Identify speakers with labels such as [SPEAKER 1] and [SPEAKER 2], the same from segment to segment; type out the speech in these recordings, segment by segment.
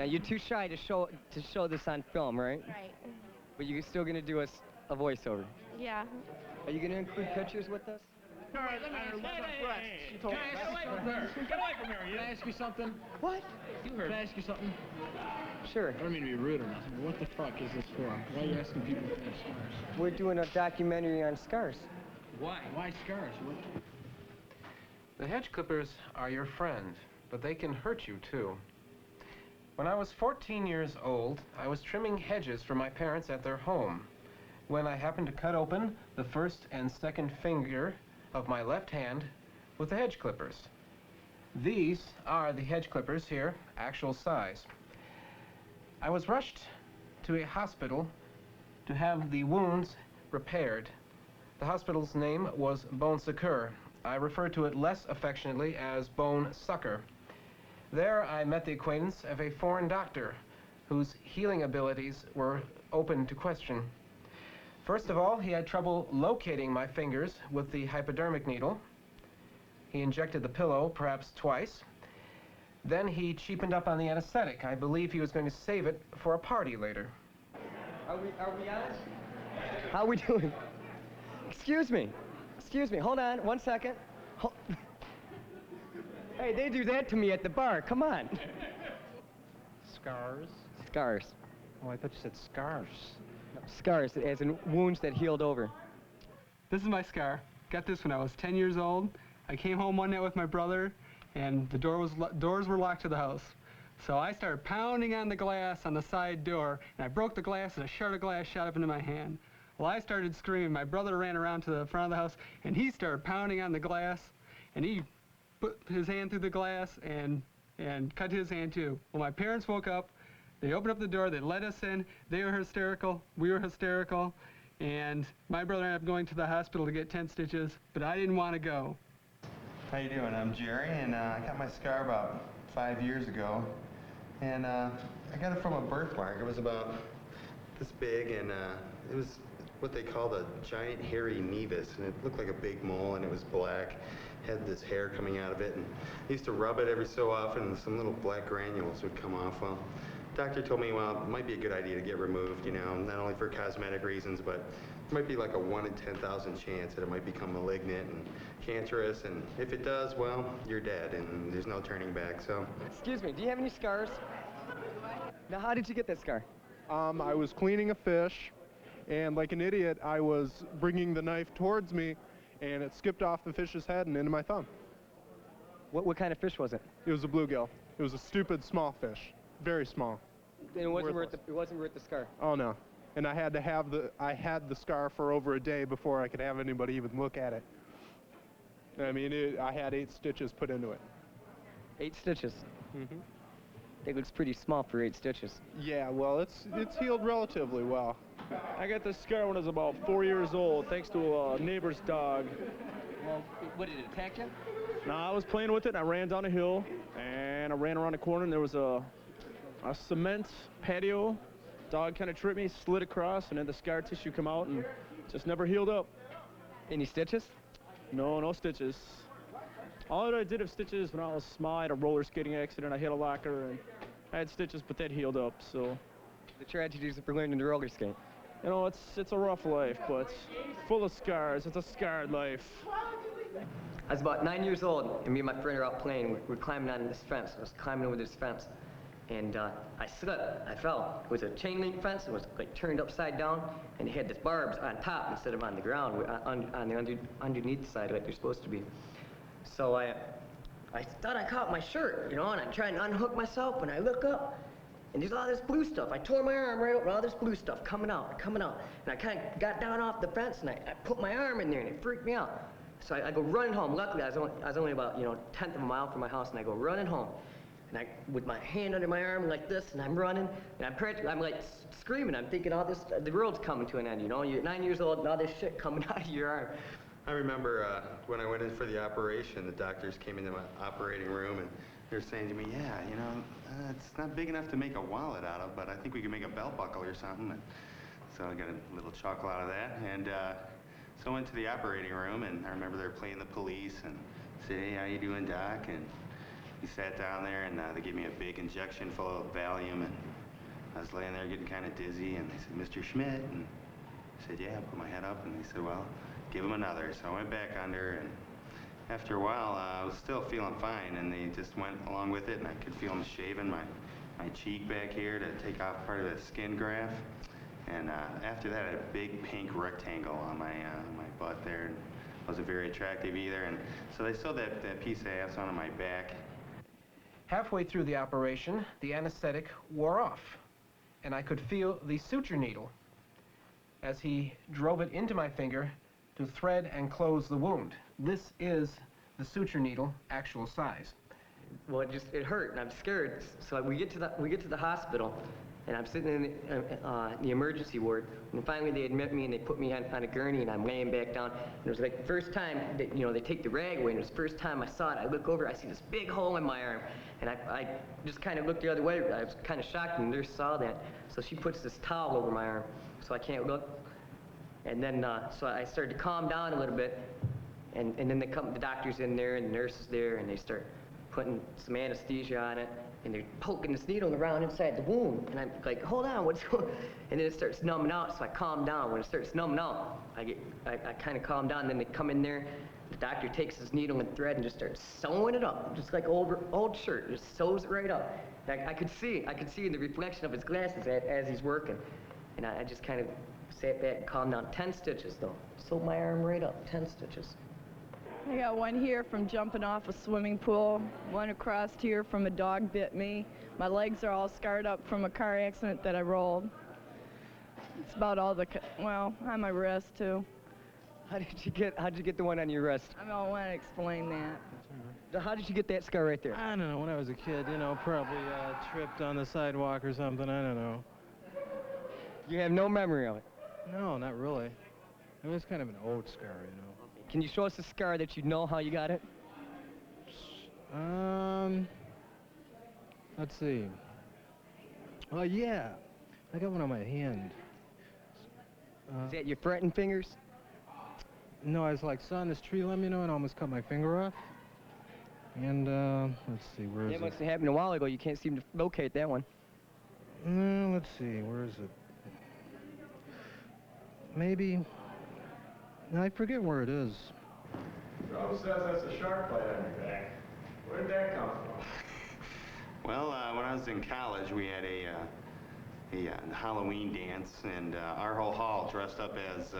[SPEAKER 1] Now you're too shy to show this on film, right?
[SPEAKER 2] Right.
[SPEAKER 1] But you're still gonna do us a voiceover.
[SPEAKER 2] Yeah.
[SPEAKER 1] Are you gonna include pictures with us?
[SPEAKER 3] All right, let me Get away from her! Get away from her! Can I ask you something?
[SPEAKER 1] What?
[SPEAKER 3] You heard. Can I ask you something?
[SPEAKER 1] Sure.
[SPEAKER 3] I don't mean to be rude or nothing, but what the fuck is this for? Why are you asking people if they have scars?
[SPEAKER 1] We're doing a documentary on scars.
[SPEAKER 3] Why? Why scars? What?
[SPEAKER 4] The hedge clippers are your friend, but they can hurt you too. When I was 14 years old, I was trimming hedges for my parents at their home when I happened to cut open the first and second finger of my left hand with the hedge clippers. These are the hedge clippers here, actual size. I was rushed to a hospital to have the wounds repaired. The hospital's name was Bone Succour. I refer to it less affectionately as Bone Sucker. There I met the acquaintance of a foreign doctor whose healing abilities were open to question. First of all, he had trouble locating my fingers with the hypodermic needle. He injected the pillow perhaps twice. Then he cheapened up on the anesthetic. I believe he was going to save it for a party later.
[SPEAKER 1] Are we on? How are we doing? Excuse me, hold on, 1 second. Hey, they do that to me at the bar, come on.
[SPEAKER 5] Scars?
[SPEAKER 1] Scars.
[SPEAKER 5] Oh, I thought you said scars.
[SPEAKER 1] No, scars, as in wounds that healed over.
[SPEAKER 5] This is my scar. Got this when I was 10 years old. I came home one night with my brother, and the doors were locked to the house. So I started pounding on the glass on the side door, and I broke the glass, and a shard of glass shot up into my hand. Well, I started screaming. My brother ran around to the front of the house, and he started pounding on the glass, and he put his hand through the glass and cut his hand too. Well, my parents woke up. They opened up the door. They let us in. They were hysterical. We were hysterical. And my brother ended up going to the hospital to get 10 stitches, but I didn't want to go.
[SPEAKER 6] How you doing? I'm Jerry, and I got my scar about 5 years ago. And I got it from a birthmark. It was about this big, and it was what they called a giant hairy nevus, and it looked like a big mole, and it was black, had this hair coming out of it, and I used to rub it every so often, and some little black granules would come off. Well, the doctor told me, well, it might be a good idea to get removed, you know, not only for cosmetic reasons, but it might be like a 1 in 10,000 chance that it might become malignant and cancerous, and if it does, well, you're dead, and there's no turning back, so.
[SPEAKER 1] Excuse me, do you have any scars? Now, how did you get that scar?
[SPEAKER 7] I was cleaning a fish, and like an idiot, I was bringing the knife towards me, and it skipped off the fish's head and into my thumb.
[SPEAKER 1] What kind of fish was it?
[SPEAKER 7] It was a bluegill. It was a stupid small fish, very small.
[SPEAKER 1] And it wasn't worth the scar.
[SPEAKER 7] Oh no, and I had the scar for over a day before I could have anybody even look at it. I mean, I had 8 stitches put into it.
[SPEAKER 1] 8 stitches.
[SPEAKER 7] Mm-hmm.
[SPEAKER 1] It looks pretty small for 8 stitches.
[SPEAKER 7] Yeah, well, it's healed relatively well.
[SPEAKER 8] I got this scar when I was about 4 years old, thanks to a neighbor's dog.
[SPEAKER 1] Well, what, did it attack you?
[SPEAKER 8] No, I was playing with it, and I ran down a hill, and I ran around a corner, and there was a cement patio. Dog kind of tripped me, slid across, and then the scar tissue come out, and just never healed up.
[SPEAKER 1] Any stitches?
[SPEAKER 8] No, no stitches. All that I did have stitches when I was small. I had a roller skating accident. I hit a locker, and I had stitches, but that healed up, so.
[SPEAKER 1] The tragedies of learning to roller skate.
[SPEAKER 8] You know, it's a rough life, but full of scars. It's a scarred life.
[SPEAKER 1] I was about 9 years old, and me and my friend are out playing. We're climbing on this fence. I was climbing over this fence, and I slipped. I fell. It was a chain link fence. It was like turned upside down, and it had the barbs on top instead of on the ground, on the underneath side like they're supposed to be. So I thought I caught my shirt, you know, and I'm trying to unhook myself, and I look up, and there's all this blue stuff. I tore my arm right open, all this blue stuff coming out. And I kind of got down off the fence, and I put my arm in there, and it freaked me out. So I go running home. Luckily, I was only about, you know, 1/10 of a mile from my house, and I go running home. And with my hand under my arm like this, and I'm running, and I'm like screaming. I'm thinking all this, the world's coming to an end, you know? You're 9 years old, and all this shit coming out of your arm.
[SPEAKER 6] I remember when I went in for the operation, the doctors came into my operating room, and they were saying to me, yeah, you know, it's not big enough to make a wallet out of, but I think we can make a belt buckle or something. And so I got a little chuckle out of that. And so I went to the operating room, and I remember they were playing the Police and said, hey, how you doing, Doc? And we sat down there, and they gave me a big injection full of Valium, and I was laying there getting kind of dizzy, and they said, "Mr. Schmidt," and I said, "Yeah." I put my head up, and they said, "Well, give him another." So I went back under, and after a while, I was still feeling fine, and they just went along with it, and I could feel them shaving my cheek back here to take off part of the skin graft. And after that, I had a big pink rectangle on my butt there. And wasn't very attractive either. And so they sewed that piece of ass onto my back.
[SPEAKER 4] Halfway through the operation, the anesthetic wore off, and I could feel the suture needle as he drove it into my finger to thread and close the wound. This is the suture needle, actual size.
[SPEAKER 1] Well, it hurt, and I'm scared. So we get to the hospital, and I'm sitting in the emergency ward, and finally they admit me and they put me on a gurney, and I'm laying back down. And it was like the first time that they take the rag away, and it was the first time I saw it. I look over, I see this big hole in my arm, and I just kind of looked the other way. I was kind of shocked, and the nurse saw that, so she puts this towel over my arm, so I can't look. And then so I started to calm down a little bit, and then the doctor's in there, and the nurse is there, and they start putting some anesthesia on it, and they're poking this needle around inside the wound, and I'm like, hold on, what's going on? And then it starts numbing out, so I calm down. When it starts numbing out, I kind of calm down, and then they come in there, the doctor takes his needle and thread and just starts sewing it up, just like old shirt, just sews it right up. I could see the reflection of his glasses as he's working, and I just kind of sat back and calmed down. 10 stitches, though. Sewed my arm right up, 10 stitches.
[SPEAKER 2] I got one here from jumping off a swimming pool, one across here from a dog bit me. My legs are all scarred up from a car accident that I rolled. It's about all well, on my wrist too.
[SPEAKER 1] How'd you get the one on your wrist?
[SPEAKER 2] I don't want to explain that.
[SPEAKER 1] How did you get that scar right there?
[SPEAKER 9] I don't know, when I was a kid, probably tripped on the sidewalk or something, I don't know.
[SPEAKER 1] You have no memory of it?
[SPEAKER 9] No, not really. It was kind of an old scar,
[SPEAKER 1] Can you show us the scar that you know how you got it?
[SPEAKER 9] Let's see. Oh, yeah. I got one on my hand.
[SPEAKER 1] Is that your threatened fingers?
[SPEAKER 9] No, I was like sawing this tree limb, and almost cut my finger off. And, let's see, where is it?
[SPEAKER 1] That must have happened a while ago. You can't seem to locate that one.
[SPEAKER 9] Let's see, where is it? Maybe... I forget where it is.
[SPEAKER 3] Rob says that's a shark bite on your back. Where did that come from?
[SPEAKER 6] Well, when I was in college, we had a Halloween dance, and our whole hall dressed up as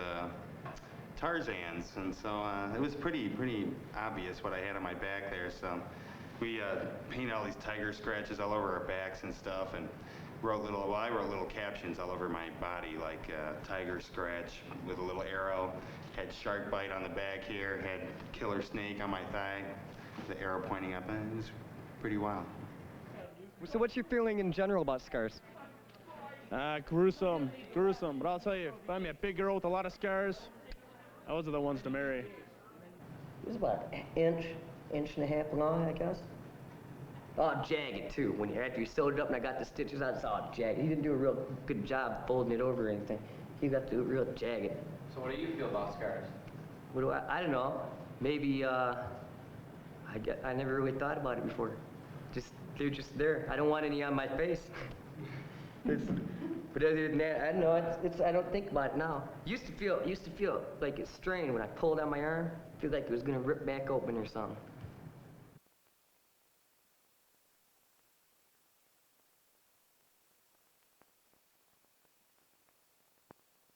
[SPEAKER 6] Tarzans, and so it was pretty obvious what I had on my back there. So we painted all these tiger scratches all over our backs and stuff, and I wrote little captions all over my body, like tiger scratch with a little arrow, had shark bite on the back here, had killer snake on my thigh, the arrow pointing up, and it was pretty wild.
[SPEAKER 1] So what's your feeling in general about scars?
[SPEAKER 8] Gruesome, but I'll tell you, find me a big girl with a lot of scars, those are the ones to marry.
[SPEAKER 1] It was about an inch and a half long, I guess. Oh, jagged too. After you sewed it up and I got the stitches out, it's all jagged. He didn't do a real good job folding it over or anything. He got to do it real jagged.
[SPEAKER 4] So what do you feel about scars?
[SPEAKER 1] What do I don't know. Maybe, I never really thought about it before. They're just there. I don't want any on my face. But other than that, I don't know. I don't think about it now. Used to feel like it's strained when I pulled on my arm. Feel like it was gonna rip back open or something.